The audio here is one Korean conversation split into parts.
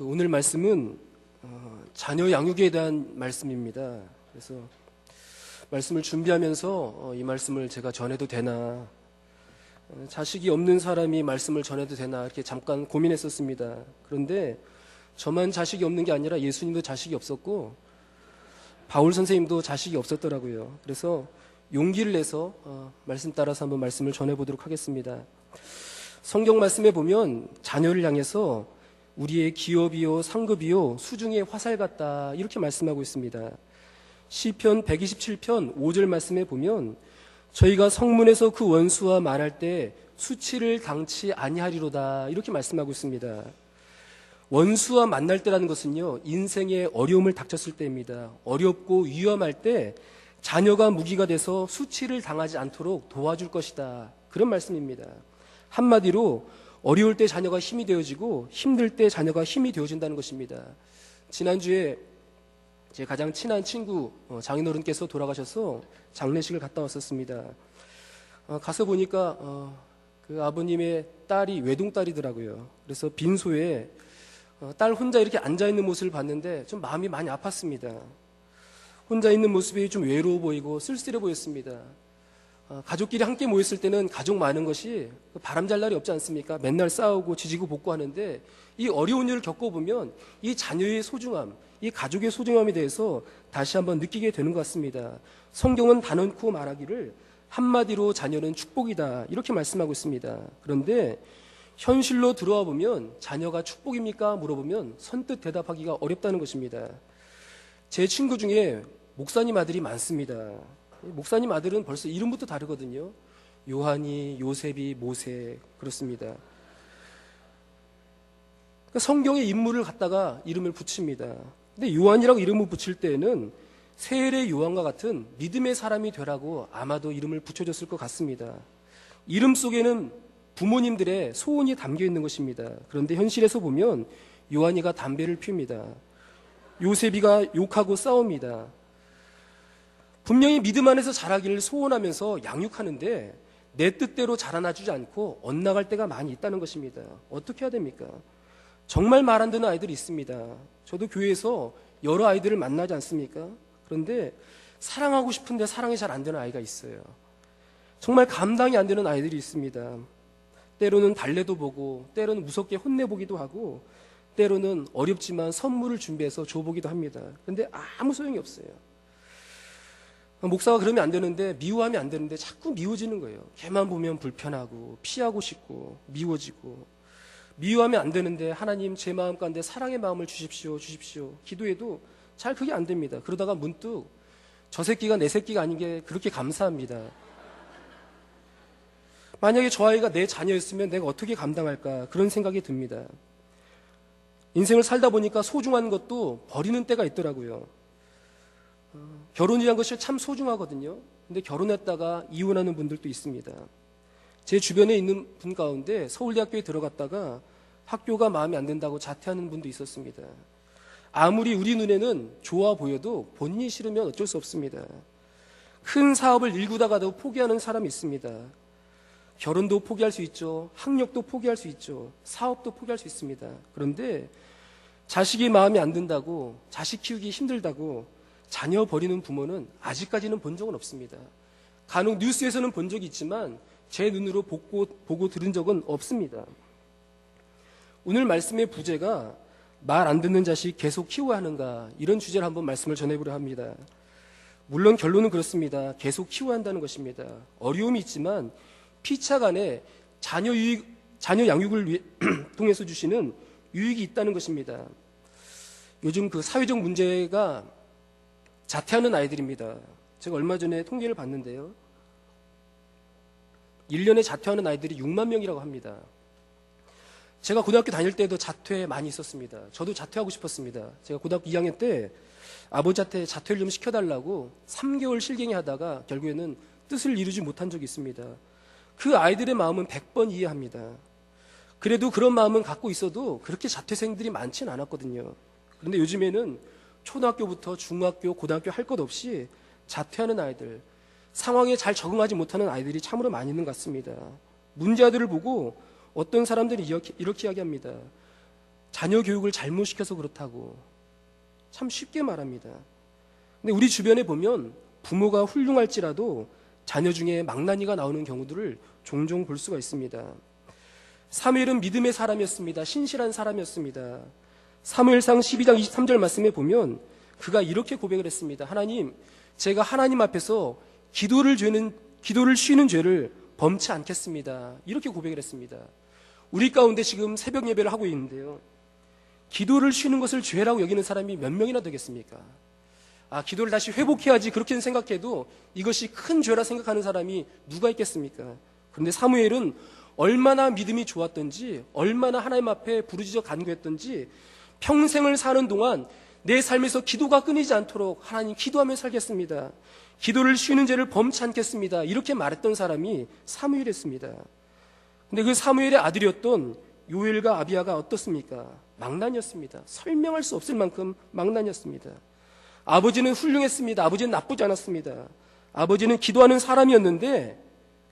오늘 말씀은 자녀 양육에 대한 말씀입니다. 그래서 말씀을 준비하면서 이 말씀을 제가 전해도 되나, 자식이 없는 사람이 말씀을 전해도 되나 이렇게 잠깐 고민했었습니다. 그런데 저만 자식이 없는 게 아니라 예수님도 자식이 없었고 바울 선생님도 자식이 없었더라고요. 그래서 용기를 내서 말씀 따라서 한번 말씀을 전해보도록 하겠습니다. 성경 말씀에 보면 자녀를 향해서 우리의 기업이요 상급이요 수중의 화살 같다 이렇게 말씀하고 있습니다. 시편 127편 5절 말씀에 보면 저희가 성문에서 그 원수와 말할 때 수치를 당치 아니하리로다 이렇게 말씀하고 있습니다. 원수와 만날 때라는 것은요, 인생에 어려움을 닥쳤을 때입니다. 어렵고 위험할 때 자녀가 무기가 돼서 수치를 당하지 않도록 도와줄 것이다, 그런 말씀입니다. 한마디로 어려울 때 자녀가 힘이 되어지고 힘들 때 자녀가 힘이 되어준다는 것입니다. 지난주에 제 가장 친한 친구 장인어른께서 돌아가셔서 장례식을 갔다 왔었습니다. 가서 보니까 그 아버님의 딸이 외동딸이더라고요. 그래서 빈소에 딸 혼자 이렇게 앉아있는 모습을 봤는데 좀 마음이 많이 아팠습니다. 혼자 있는 모습이 좀 외로워 보이고 쓸쓸해 보였습니다. 가족끼리 함께 모였을 때는 가족 많은 것이 바람잘 날이 없지 않습니까? 맨날 싸우고 지지고 볶고 하는데 이 어려운 일을 겪어보면 이 자녀의 소중함, 이 가족의 소중함에 대해서 다시 한번 느끼게 되는 것 같습니다. 성경은 단언코 말하기를 한마디로 자녀는 축복이다 이렇게 말씀하고 있습니다. 그런데 현실로 들어와 보면 자녀가 축복입니까? 물어보면 선뜻 대답하기가 어렵다는 것입니다. 제 친구 중에 목사님 아들이 많습니다. 목사님 아들은 벌써 이름부터 다르거든요. 요한이, 요셉이, 모세 그렇습니다. 그러니까 성경의 인물을 갖다가 이름을 붙입니다. 근데 요한이라고 이름을 붙일 때에는 세례 요한과 같은 믿음의 사람이 되라고 아마도 이름을 붙여줬을 것 같습니다. 이름 속에는 부모님들의 소원이 담겨 있는 것입니다. 그런데 현실에서 보면 요한이가 담배를 피웁니다. 요셉이가 욕하고 싸웁니다. 분명히 믿음 안에서 자라기를 소원하면서 양육하는데 내 뜻대로 자라나주지 않고 엇나갈 때가 많이 있다는 것입니다. 어떻게 해야 됩니까? 정말 말 안 듣는 아이들이 있습니다. 저도 교회에서 여러 아이들을 만나지 않습니까? 그런데 사랑하고 싶은데 사랑이 잘 안 되는 아이가 있어요. 정말 감당이 안 되는 아이들이 있습니다. 때로는 달래도 보고 때로는 무섭게 혼내보기도 하고 때로는 어렵지만 선물을 준비해서 줘보기도 합니다. 그런데 아무 소용이 없어요. 목사가 그러면 안 되는데, 미워하면 안 되는데 자꾸 미워지는 거예요. 걔만 보면 불편하고 피하고 싶고 미워지고. 미워하면 안 되는데 하나님 제 마음 가운데 사랑의 마음을 주십시오 기도해도 잘 그게 안 됩니다. 그러다가 문득 저 새끼가 내 새끼가 아닌 게 그렇게 감사합니다. 만약에 저 아이가 내 자녀였으면 내가 어떻게 감당할까, 그런 생각이 듭니다. 인생을 살다 보니까 소중한 것도 버리는 때가 있더라고요. 결혼이란 것이 참 소중하거든요. 근데 결혼했다가 이혼하는 분들도 있습니다. 제 주변에 있는 분 가운데 서울대학교에 들어갔다가 학교가 마음에 안 든다고 자퇴하는 분도 있었습니다. 아무리 우리 눈에는 좋아 보여도 본인이 싫으면 어쩔 수 없습니다. 큰 사업을 일구다가도 포기하는 사람이 있습니다. 결혼도 포기할 수 있죠. 학력도 포기할 수 있죠. 사업도 포기할 수 있습니다. 그런데 자식이 마음에 안 든다고, 자식 키우기 힘들다고 자녀 버리는 부모는 아직까지는 본 적은 없습니다. 간혹 뉴스에서는 본 적이 있지만 제 눈으로 보고 들은 적은 없습니다. 오늘 말씀의 부제가 말 안 듣는 자식 계속 키워야 하는가, 이런 주제를 한번 말씀을 전해보려 합니다. 물론 결론은 그렇습니다. 계속 키워야 한다는 것입니다. 어려움이 있지만 피차간에 자녀 양육을 통해서 주시는 유익이 있다는 것입니다. 요즘 그 사회적 문제가 자퇴하는 아이들입니다. 제가 얼마 전에 통계를 봤는데요. 1년에 자퇴하는 아이들이 6만 명이라고 합니다. 제가 고등학교 다닐 때도 자퇴 많이 있었습니다. 저도 자퇴하고 싶었습니다. 제가 고등학교 2학년 때 아버지한테 자퇴를 좀 시켜달라고 3개월 실갱이 하다가 결국에는 뜻을 이루지 못한 적이 있습니다. 그 아이들의 마음은 100번 이해합니다. 그래도 그런 마음은 갖고 있어도 그렇게 자퇴생들이 많지는 않았거든요. 그런데 요즘에는 초등학교부터 중학교, 고등학교 할 것 없이 자퇴하는 아이들, 상황에 잘 적응하지 못하는 아이들이 참으로 많이 있는 것 같습니다. 문제 아들을 보고 어떤 사람들이 이렇게 이야기합니다. 자녀 교육을 잘못시켜서 그렇다고 참 쉽게 말합니다. 근데 우리 주변에 보면 부모가 훌륭할지라도 자녀 중에 망나니가 나오는 경우들을 종종 볼 수가 있습니다. 사무엘은 믿음의 사람이었습니다. 신실한 사람이었습니다. 사무엘상 12장 23절 말씀에 보면 그가 이렇게 고백을 했습니다. 하나님, 제가 하나님 앞에서 기도를 쉬는 죄를 범치 않겠습니다. 이렇게 고백을 했습니다. 우리 가운데 지금 새벽 예배를 하고 있는데요. 기도를 쉬는 것을 죄라고 여기는 사람이 몇 명이나 되겠습니까? 기도를 다시 회복해야지 그렇게 생각해도 이것이 큰 죄라 생각하는 사람이 누가 있겠습니까? 그런데 사무엘은 얼마나 믿음이 좋았던지, 얼마나 하나님 앞에 부르짖어 간구했던지 평생을 사는 동안 내 삶에서 기도가 끊이지 않도록 하나님 기도하며 살겠습니다. 기도를 쉬는 죄를 범치 않겠습니다. 이렇게 말했던 사람이 사무엘이었습니다. 근데 그 사무엘의 아들이었던 요엘과 아비야가 어떻습니까? 망나니였습니다. 설명할 수 없을 만큼 망나니였습니다. 아버지는 훌륭했습니다. 아버지는 나쁘지 않았습니다. 아버지는 기도하는 사람이었는데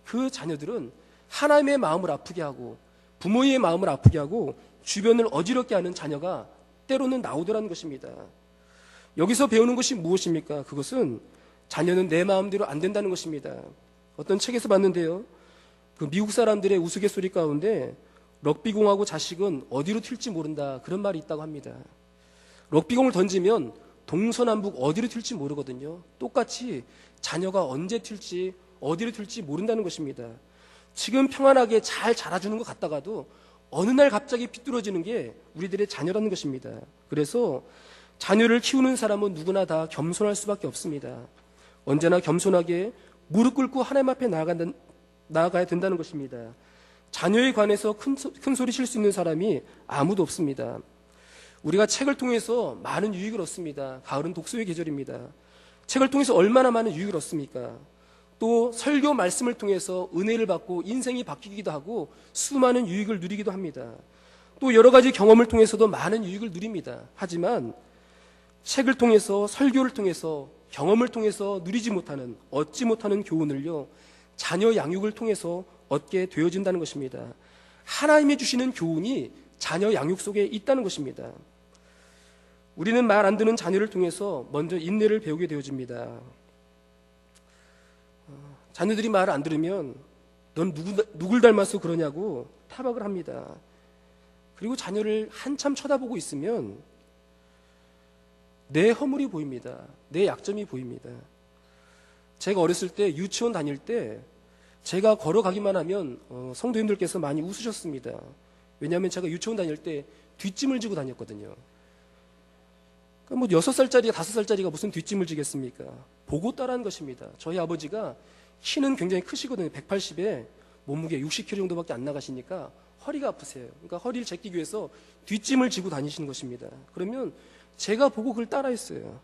그 자녀들은 하나님의 마음을 아프게 하고 부모의 마음을 아프게 하고 주변을 어지럽게 하는 자녀가 때로는 나오더라는 것입니다. 여기서 배우는 것이 무엇입니까? 그것은 자녀는 내 마음대로 안 된다는 것입니다. 어떤 책에서 봤는데요. 그 미국 사람들의 우스갯소리 가운데 럭비공하고 자식은 어디로 튈지 모른다, 그런 말이 있다고 합니다. 럭비공을 던지면 동서남북 어디로 튈지 모르거든요. 똑같이 자녀가 언제 튈지 어디로 튈지 모른다는 것입니다. 지금 평안하게 잘 자라주는 것 같다가도 어느 날 갑자기 삐뚤어지는 게 우리들의 자녀라는 것입니다. 그래서 자녀를 키우는 사람은 누구나 다 겸손할 수밖에 없습니다. 언제나 겸손하게 무릎 꿇고 하나님 앞에 나아가야 된다는 것입니다. 자녀에 관해서 큰 소리 칠 수 있는 사람이 아무도 없습니다. 우리가 책을 통해서 많은 유익을 얻습니다. 가을은 독서의 계절입니다. 책을 통해서 얼마나 많은 유익을 얻습니까? 또 설교 말씀을 통해서 은혜를 받고 인생이 바뀌기도 하고 수많은 유익을 누리기도 합니다. 또 여러 가지 경험을 통해서도 많은 유익을 누립니다. 하지만 책을 통해서, 설교를 통해서, 경험을 통해서 누리지 못하는, 얻지 못하는 교훈을요, 자녀 양육을 통해서 얻게 되어진다는 것입니다. 하나님이 주시는 교훈이 자녀 양육 속에 있다는 것입니다. 우리는 말 안 듣는 자녀를 통해서 먼저 인내를 배우게 되어집니다. 자녀들이 말을 안 들으면 넌 누굴 닮아서 그러냐고 타박을 합니다. 그리고 자녀를 한참 쳐다보고 있으면 내 허물이 보입니다. 내 약점이 보입니다. 제가 어렸을 때 유치원 다닐 때 제가 걸어가기만 하면 성도님들께서 많이 웃으셨습니다. 왜냐하면 제가 유치원 다닐 때 뒷짐을 지고 다녔거든요. 뭐 6살짜리가 5살짜리가 무슨 뒷짐을 지겠습니까? 보고 따라한 것입니다. 저희 아버지가 키는 굉장히 크시거든요. 180에 몸무게 60kg 정도밖에 안 나가시니까 허리가 아프세요. 그러니까 허리를 제끼기 위해서 뒷짐을 지고 다니시는 것입니다. 그러면 제가 보고 그걸 따라했어요.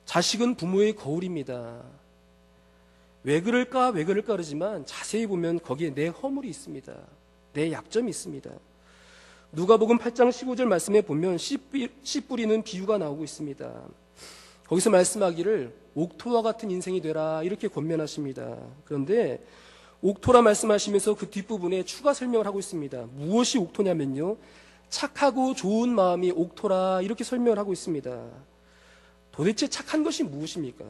자식은 부모의 거울입니다. 왜 그럴까 그러지만 자세히 보면 거기에 내 허물이 있습니다. 내 약점이 있습니다. 누가복음 8장 15절 말씀에 보면 씨 뿌리는 비유가 나오고 있습니다. 거기서 말씀하기를 옥토와 같은 인생이 되라 이렇게 권면하십니다. 그런데 옥토라 말씀하시면서 그 뒷부분에 추가 설명을 하고 있습니다. 무엇이 옥토냐면요, 착하고 좋은 마음이 옥토라 이렇게 설명을 하고 있습니다. 도대체 착한 것이 무엇입니까?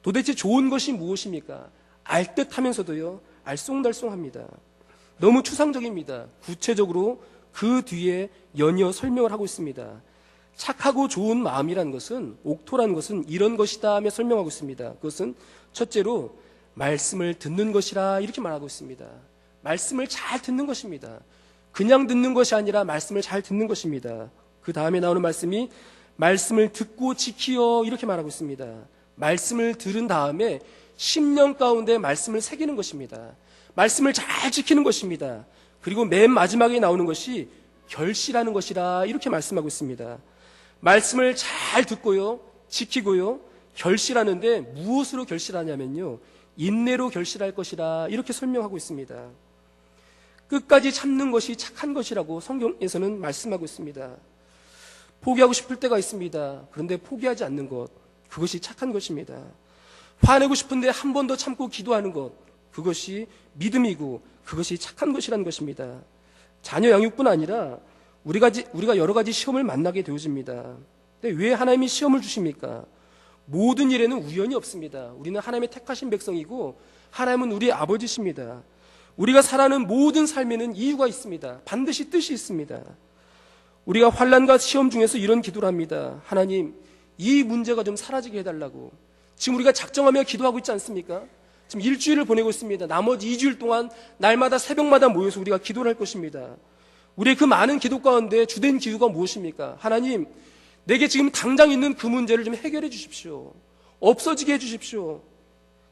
도대체 좋은 것이 무엇입니까? 알듯하면서도요, 알쏭달쏭합니다. 너무 추상적입니다. 구체적으로 그 뒤에 연이어 설명을 하고 있습니다. 착하고 좋은 마음이라는 것은, 옥토라는 것은 이런 것이다 하며 설명하고 있습니다. 그것은 첫째로 말씀을 듣는 것이라 이렇게 말하고 있습니다. 말씀을 잘 듣는 것입니다. 그냥 듣는 것이 아니라 말씀을 잘 듣는 것입니다. 그 다음에 나오는 말씀이 말씀을 듣고 지키어 이렇게 말하고 있습니다. 말씀을 들은 다음에 10년 가운데 말씀을 새기는 것입니다. 말씀을 잘 지키는 것입니다. 그리고 맨 마지막에 나오는 것이 결실하는 것이라 이렇게 말씀하고 있습니다. 말씀을 잘 듣고요, 지키고요, 결실하는데 무엇으로 결실하냐면요, 인내로 결실할 것이라 이렇게 설명하고 있습니다. 끝까지 참는 것이 착한 것이라고 성경에서는 말씀하고 있습니다. 포기하고 싶을 때가 있습니다. 그런데 포기하지 않는 것, 그것이 착한 것입니다. 화내고 싶은데 한 번 더 참고 기도하는 것, 그것이 믿음이고 그것이 착한 것이라는 것입니다. 자녀 양육뿐 아니라 우리가 여러 가지 시험을 만나게 되어집니다. 근데 왜 하나님이 시험을 주십니까? 모든 일에는 우연이 없습니다. 우리는 하나님의 택하신 백성이고 하나님은 우리의 아버지십니다. 우리가 살아가는 모든 삶에는 이유가 있습니다. 반드시 뜻이 있습니다. 우리가 환난과 시험 중에서 이런 기도를 합니다. 하나님, 이 문제가 좀 사라지게 해달라고. 지금 우리가 작정하며 기도하고 있지 않습니까? 지금 일주일을 보내고 있습니다. 나머지 2주일 동안 날마다 새벽마다 모여서 우리가 기도를 할 것입니다. 우리의 그 많은 기도 가운데 주된 기도가 무엇입니까? 하나님, 내게 지금 당장 있는 그 문제를 좀 해결해 주십시오. 없어지게 해 주십시오.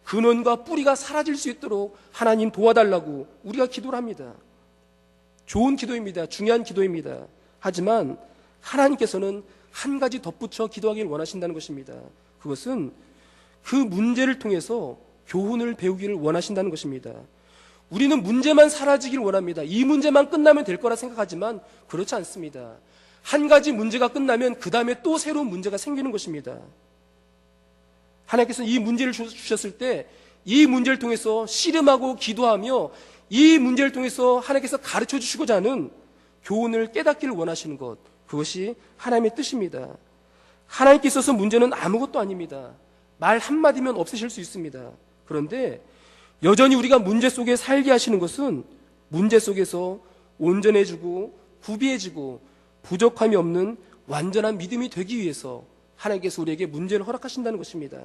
근원과 뿌리가 사라질 수 있도록 하나님 도와달라고 우리가 기도를 합니다. 좋은 기도입니다. 중요한 기도입니다. 하지만 하나님께서는 한 가지 덧붙여 기도하기를 원하신다는 것입니다. 그것은 그 문제를 통해서 교훈을 배우기를 원하신다는 것입니다. 우리는 문제만 사라지길 원합니다. 이 문제만 끝나면 될 거라 생각하지만 그렇지 않습니다. 한 가지 문제가 끝나면 그 다음에 또 새로운 문제가 생기는 것입니다. 하나님께서 이 문제를 주셨을 때 이 문제를 통해서 씨름하고 기도하며 이 문제를 통해서 하나님께서 가르쳐 주시고자 하는 교훈을 깨닫기를 원하시는 것, 그것이 하나님의 뜻입니다. 하나님께 있어서 문제는 아무것도 아닙니다. 말 한마디면 없으실 수 있습니다. 그런데 여전히 우리가 문제 속에 살게 하시는 것은 문제 속에서 온전해지고 구비해지고 부족함이 없는 완전한 믿음이 되기 위해서 하나님께서 우리에게 문제를 허락하신다는 것입니다.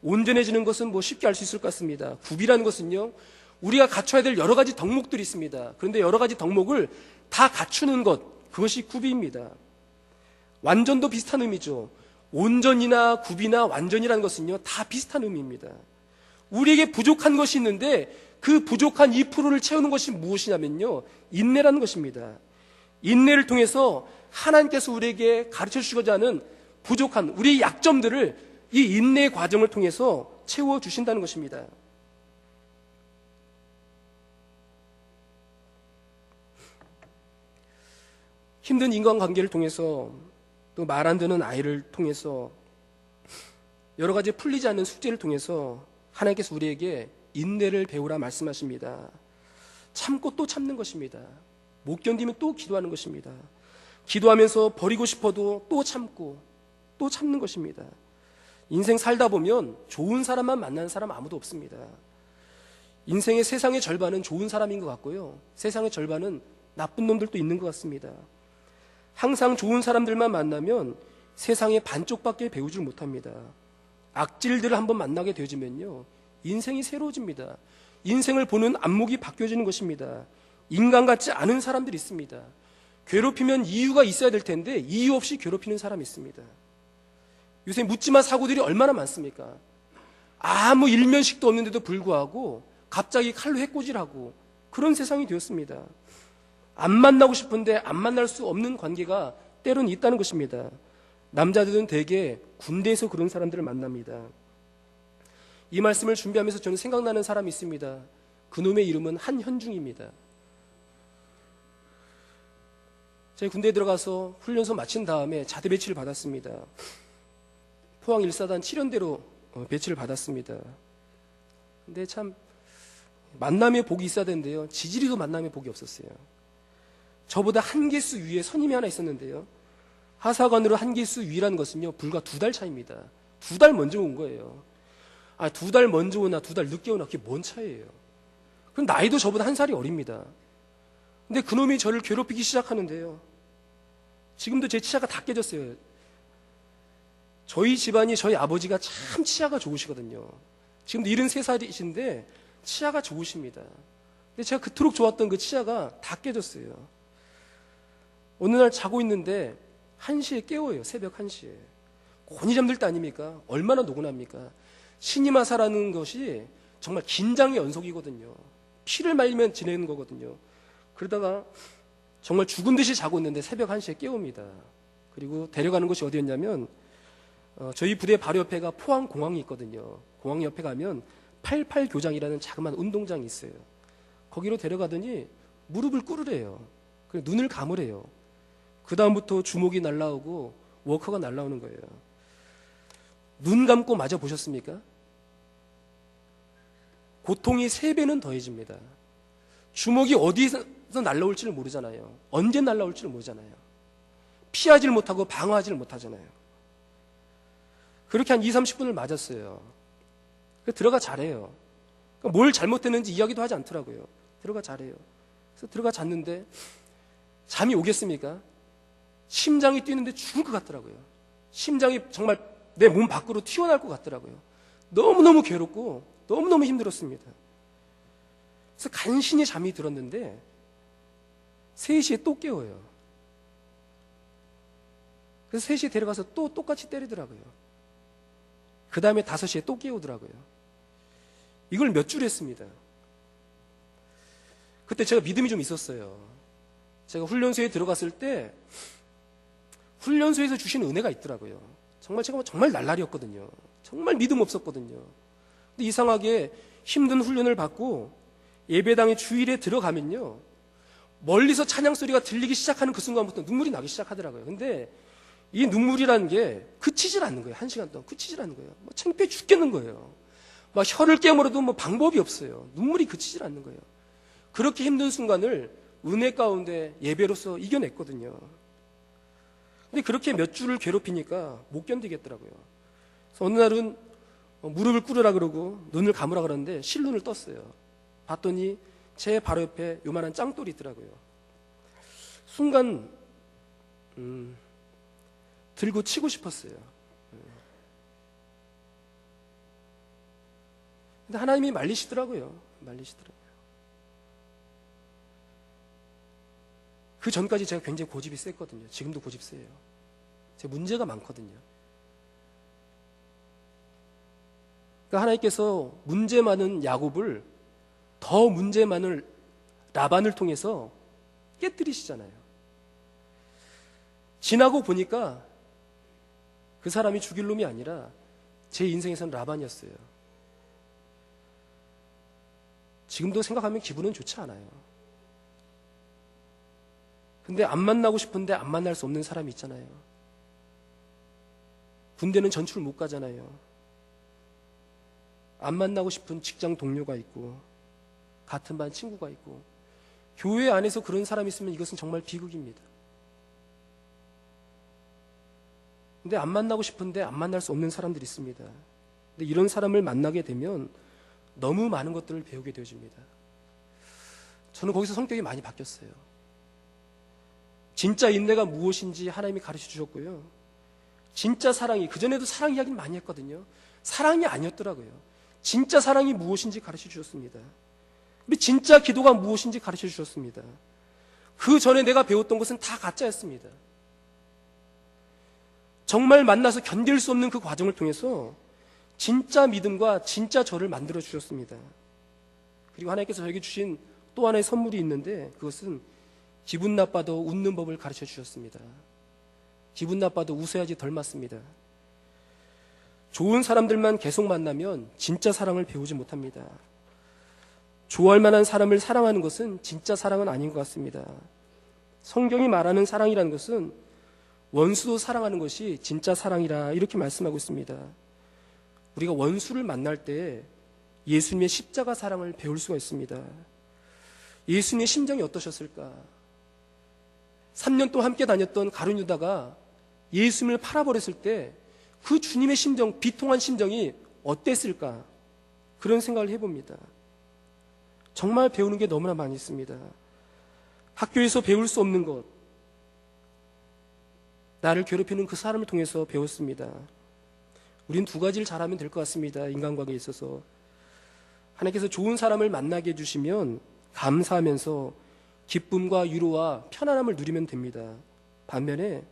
온전해지는 것은 쉽게 알 수 있을 것 같습니다. 구비라는 것은요, 우리가 갖춰야 될 여러 가지 덕목들이 있습니다. 그런데 여러 가지 덕목을 다 갖추는 것, 그것이 구비입니다. 완전도 비슷한 의미죠. 온전이나 구비나 완전이라는 것은요, 다 비슷한 의미입니다. 우리에게 부족한 것이 있는데 그 부족한 2%를 채우는 것이 무엇이냐면요, 인내라는 것입니다. 인내를 통해서 하나님께서 우리에게 가르쳐 주시고자 하는 부족한 우리의 약점들을 이 인내의 과정을 통해서 채워주신다는 것입니다. 힘든 인간관계를 통해서 또 말 안 듣는 아이를 통해서 여러 가지 풀리지 않는 숙제를 통해서 하나님께서 우리에게 인내를 배우라 말씀하십니다. 참고 또 참는 것입니다. 못 견디면 또 기도하는 것입니다. 기도하면서 버리고 싶어도 또 참고 또 참는 것입니다. 인생 살다 보면 좋은 사람만 만나는 사람 아무도 없습니다. 인생의 세상의 절반은 좋은 사람인 것 같고요, 세상의 절반은 나쁜 놈들도 있는 것 같습니다. 항상 좋은 사람들만 만나면 세상의 반쪽밖에 배우질 못합니다. 악질들을 한번 만나게 되어지면요, 인생이 새로워집니다. 인생을 보는 안목이 바뀌어지는 것입니다. 인간 같지 않은 사람들이 있습니다. 괴롭히면 이유가 있어야 될 텐데 이유 없이 괴롭히는 사람이 있습니다. 요새 묻지마 사고들이 얼마나 많습니까? 아무 일면식도 없는데도 불구하고 갑자기 칼로 해코지하고 그런 세상이 되었습니다. 안 만나고 싶은데 안 만날 수 없는 관계가 때로는 있다는 것입니다. 남자들은 대개 군대에서 그런 사람들을 만납니다. 이 말씀을 준비하면서 저는 생각나는 사람이 있습니다. 그놈의 이름은 한현중입니다. 제가 군대에 들어가서 훈련소 마친 다음에 자대 배치를 받았습니다. 포항 1사단 7연대로 배치를 받았습니다. 근데 참 만남의 복이 있어야 되는데요, 지지리도 만남의 복이 없었어요. 저보다 한 개수 위에 선임이 하나 있었는데요, 하사관으로 한 개수 위라는 것은요, 불과 2달 차이입니다. 2달 먼저 온 거예요. 2달 먼저 오나 2달 늦게 오나 그게 뭔 차이예요. 그럼 나이도 저보다 1살이 어립니다. 근데 그놈이 저를 괴롭히기 시작하는데요, 지금도 제 치아가 다 깨졌어요. 저희 집안이, 저희 아버지가 참 치아가 좋으시거든요. 지금도 73살이신데 치아가 좋으십니다. 근데 제가 그토록 좋았던 그 치아가 다 깨졌어요. 어느 날 자고 있는데 1시에 깨워요. 새벽 1시에. 곤히 잠들 때 아닙니까? 얼마나 노곤합니까? 신임하사라는 것이 정말 긴장의 연속이거든요. 피를 말리면 지내는 거거든요. 그러다가 정말 죽은 듯이 자고 있는데 새벽 1시에 깨웁니다. 그리고 데려가는 곳이 어디였냐면 저희 부대 바로 옆에가 포항공항이 있거든요. 공항 옆에 가면 88교장이라는 자그마한 운동장이 있어요. 거기로 데려가더니 무릎을 꿇으래요. 그리고 눈을 감으래요. 그 다음부터 주먹이 날라오고 워커가 날라오는 거예요. 눈 감고 맞아 보셨습니까? 고통이 3배는 더해집니다. 주먹이 어디서 날라올지를 모르잖아요. 언제 날라올지를 모르잖아요. 피하지를 못하고 방어하지를 못하잖아요. 그렇게 한 2, 30분을 맞았어요. 들어가 잘해요. 뭘 잘못했는지 이야기도 하지 않더라고요. 들어가 잘해요. 그래서 들어가 잤는데 잠이 오겠습니까? 심장이 뛰는데 죽을 것 같더라고요. 심장이 정말 내 몸 밖으로 튀어나올 것 같더라고요. 너무너무 괴롭고 너무너무 힘들었습니다. 그래서 간신히 잠이 들었는데 3시에 또 깨워요. 그래서 3시에 데려가서 또 똑같이 때리더라고요. 그 다음에 5시에 또 깨우더라고요. 이걸 몇 줄 했습니다. 그때 제가 믿음이 좀 있었어요. 제가 훈련소에 들어갔을 때 훈련소에서 주신 은혜가 있더라고요. 제가 정말 날라리였거든요. 정말 믿음 없었거든요. 근데 이상하게 힘든 훈련을 받고 예배당에 주일에 들어가면요, 멀리서 찬양 소리가 들리기 시작하는 그 순간부터 눈물이 나기 시작하더라고요. 근데 이 눈물이라는 게 그치질 않는 거예요. 1시간 동안 그치질 않는 거예요. 창피해 죽겠는 거예요. 막 혀를 깨물어도 방법이 없어요. 눈물이 그치질 않는 거예요. 그렇게 힘든 순간을 은혜 가운데 예배로서 이겨냈거든요. 근데 그렇게 몇 주를 괴롭히니까 못 견디겠더라고요. 그래서 어느 날은 무릎을 꿇으라 그러고 눈을 감으라 그러는데 실눈을 떴어요. 봤더니 제 바로 옆에 요만한 짱돌이 있더라고요. 순간 들고 치고 싶었어요. 근데 하나님이 말리시더라고요. 그 전까지 제가 굉장히 고집이 셌거든요. 지금도 고집 세요. 제 문제가 많거든요. 그러니까 하나님께서 문제 많은 야곱을 더 문제 많은 라반을 통해서 깨뜨리시잖아요. 지나고 보니까 그 사람이 죽일 놈이 아니라 제 인생에서는 라반이었어요. 지금도 생각하면 기분은 좋지 않아요. 근데 안 만나고 싶은데 안 만날 수 없는 사람이 있잖아요. 군대는 전출 못 가잖아요. 안 만나고 싶은 직장 동료가 있고 같은 반 친구가 있고 교회 안에서 그런 사람이 있으면 이것은 정말 비극입니다. 근데 안 만나고 싶은데 안 만날 수 없는 사람들이 있습니다. 근데 이런 사람을 만나게 되면 너무 많은 것들을 배우게 되어집니다. 저는 거기서 성격이 많이 바뀌었어요. 진짜 인내가 무엇인지 하나님이 가르쳐 주셨고요. 진짜 사랑이, 그전에도 사랑 이야기는 많이 했거든요. 사랑이 아니었더라고요. 진짜 사랑이 무엇인지 가르쳐 주셨습니다. 우리 진짜 기도가 무엇인지 가르쳐 주셨습니다. 그 전에 내가 배웠던 것은 다 가짜였습니다. 정말 만나서 견딜 수 없는 그 과정을 통해서 진짜 믿음과 진짜 저를 만들어 주셨습니다. 그리고 하나님께서 저에게 주신 또 하나의 선물이 있는데 그것은 기분 나빠도 웃는 법을 가르쳐 주셨습니다. 기분 나빠도 웃어야지 덜 맞습니다. 좋은 사람들만 계속 만나면 진짜 사랑을 배우지 못합니다. 좋아할 만한 사람을 사랑하는 것은 진짜 사랑은 아닌 것 같습니다. 성경이 말하는 사랑이라는 것은 원수도 사랑하는 것이 진짜 사랑이라 이렇게 말씀하고 있습니다. 우리가 원수를 만날 때 예수님의 십자가 사랑을 배울 수가 있습니다. 예수님의 심정이 어떠셨을까? 3년 동안 함께 다녔던 가룟 유다가 예수님을 팔아버렸을 때 그 주님의 심정, 비통한 심정이 어땠을까? 그런 생각을 해봅니다. 정말 배우는 게 너무나 많이 있습니다. 학교에서 배울 수 없는 것, 나를 괴롭히는 그 사람을 통해서 배웠습니다. 우린 2가지를 잘하면 될 것 같습니다. 인간관계에 있어서. 하나님께서 좋은 사람을 만나게 해주시면 감사하면서 기쁨과 위로와 편안함을 누리면 됩니다. 반면에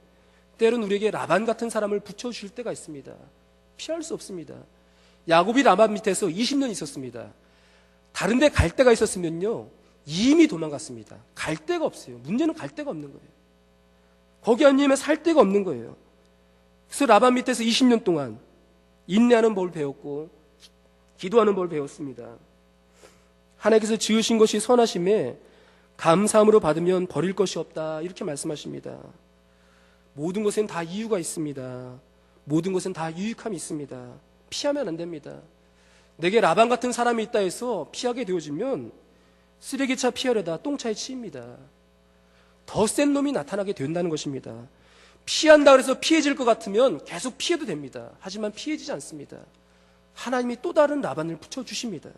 때론 우리에게 라반 같은 사람을 붙여주실 때가 있습니다. 피할 수 없습니다. 야곱이 라반 밑에서 20년 있었습니다. 다른 데 갈 데가 있었으면요 이미 도망갔습니다. 갈 데가 없어요. 문제는 갈 데가 없는 거예요. 거기 아니면 살 데가 없는 거예요. 그래서 라반 밑에서 20년 동안 인내하는 법을 배웠고 기도하는 법을 배웠습니다. 하나님께서 지으신 것이 선하심에 감사함으로 받으면 버릴 것이 없다 이렇게 말씀하십니다. 모든 것엔 다 이유가 있습니다. 모든 것엔 다 유익함이 있습니다. 피하면 안 됩니다. 내게 라반 같은 사람이 있다 해서 피하게 되어지면 쓰레기차 피하려다 똥차에 치입니다. 더 센 놈이 나타나게 된다는 것입니다. 피한다 그래서 피해질 것 같으면 계속 피해도 됩니다. 하지만 피해지지 않습니다. 하나님이 또 다른 라반을 붙여주십니다.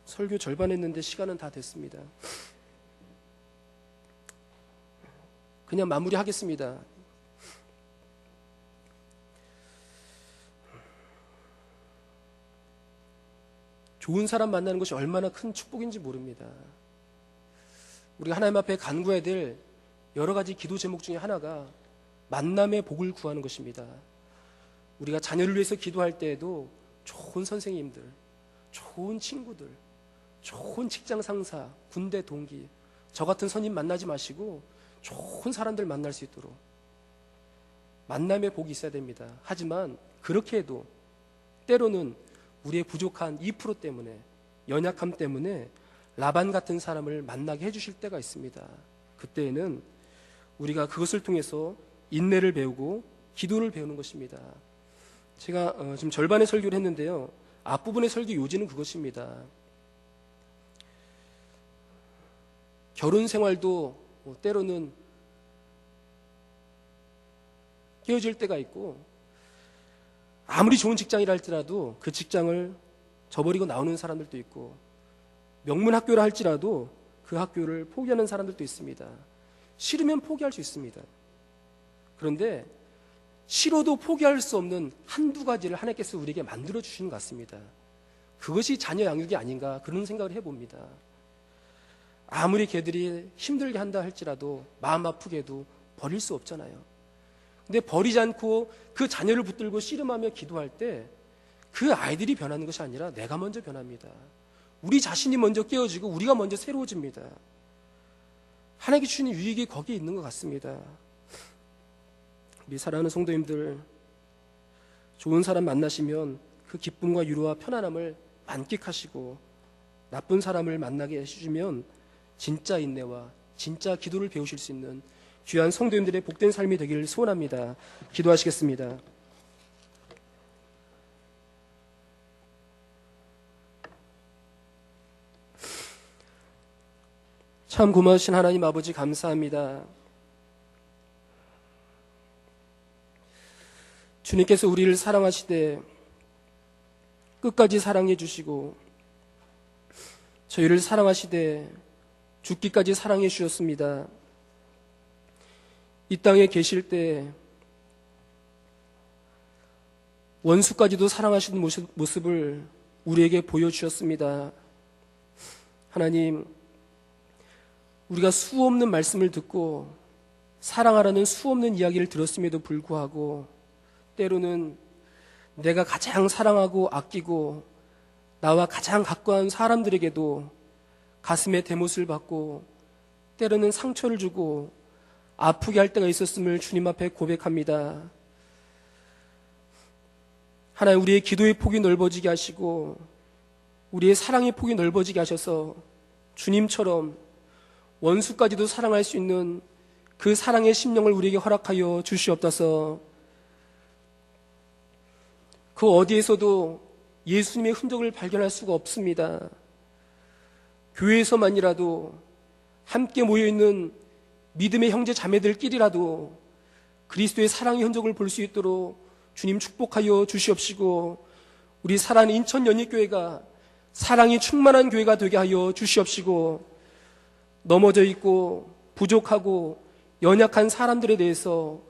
설교 절반 했는데 시간은 다 됐습니다. 그냥 마무리하겠습니다. 좋은 사람 만나는 것이 얼마나 큰 축복인지 모릅니다. 우리가 하나님 앞에 간구해야 될 여러 가지 기도 제목 중에 하나가 만남의 복을 구하는 것입니다. 우리가 자녀를 위해서 기도할 때에도 좋은 선생님들, 좋은 친구들, 좋은 직장 상사, 군대 동기, 저 같은 선임 만나지 마시고 좋은 사람들 만날 수 있도록 만남의 복이 있어야 됩니다. 하지만 그렇게 해도 때로는 우리의 부족한 2% 때문에, 연약함 때문에 라반 같은 사람을 만나게 해주실 때가 있습니다. 그때에는 우리가 그것을 통해서 인내를 배우고 기도를 배우는 것입니다. 제가 지금 절반의 설교를 했는데요. 앞부분의 설교 요지는 그것입니다. 결혼 생활도 때로는 깨어질 때가 있고, 아무리 좋은 직장이라 할지라도 그 직장을 저버리고 나오는 사람들도 있고, 명문 학교라 할지라도 그 학교를 포기하는 사람들도 있습니다. 싫으면 포기할 수 있습니다. 그런데 싫어도 포기할 수 없는 한두 가지를 하나님께서 우리에게 만들어 주시는 것 같습니다. 그것이 자녀 양육이 아닌가 그런 생각을 해봅니다. 아무리 걔들이 힘들게 한다 할지라도 마음 아프게도 버릴 수 없잖아요. 근데 버리지 않고 그 자녀를 붙들고 씨름하며 기도할 때 그 아이들이 변하는 것이 아니라 내가 먼저 변합니다. 우리 자신이 먼저 깨어지고 우리가 먼저 새로워집니다. 하나님께 주시는 유익이 거기에 있는 것 같습니다. 우리 사랑하는 성도님들, 좋은 사람 만나시면 그 기쁨과 위로와 편안함을 만끽하시고, 나쁜 사람을 만나게 해주시면 진짜 인내와 진짜 기도를 배우실 수 있는 귀한 성도님들의 복된 삶이 되기를 소원합니다. 기도하시겠습니다. 참 고마우신 하나님 아버지, 감사합니다. 주님께서 우리를 사랑하시되 끝까지 사랑해 주시고, 저희를 사랑하시되 죽기까지 사랑해 주셨습니다. 이 땅에 계실 때 원수까지도 사랑하시는 모습을 우리에게 보여주셨습니다. 하나님, 우리가 수없는 말씀을 듣고 사랑하라는 수없는 이야기를 들었음에도 불구하고 때로는 내가 가장 사랑하고 아끼고 나와 가장 가까운 사람들에게도 가슴에 대못을 받고 때로는 상처를 주고 아프게 할 때가 있었음을 주님 앞에 고백합니다. 하나님, 우리의 기도의 폭이 넓어지게 하시고 우리의 사랑의 폭이 넓어지게 하셔서 주님처럼 원수까지도 사랑할 수 있는 그 사랑의 심령을 우리에게 허락하여 주시옵소서. 그 어디에서도 예수님의 흔적을 발견할 수가 없습니다. 교회에서만이라도 함께 모여있는 믿음의 형제 자매들끼리라도 그리스도의 사랑의 흔적을 볼 수 있도록 주님 축복하여 주시옵시고, 우리 사랑하는 인천연익교회가 사랑이 충만한 교회가 되게 하여 주시옵시고, 넘어져 있고 부족하고 연약한 사람들에 대해서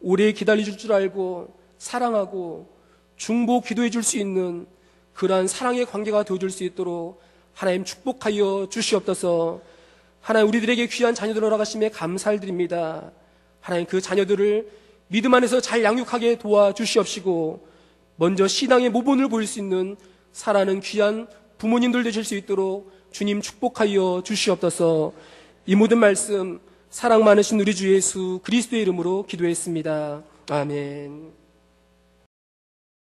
오래 기다려줄 줄 알고 사랑하고 중보 기도해 줄 수 있는 그러한 사랑의 관계가 되어줄 수 있도록 하나님 축복하여 주시옵소서. 하나님, 우리들에게 귀한 자녀들을 허락하심에 감사를 드립니다. 하나님, 그 자녀들을 믿음 안에서 잘 양육하게 도와주시옵시고, 먼저 신앙의 모본을 보일 수 있는 살아가는 귀한 부모님들 되실 수 있도록 주님 축복하여 주시옵소서. 이 모든 말씀 사랑 많으신 우리 주 예수 그리스도의 이름으로 기도했습니다. 아멘.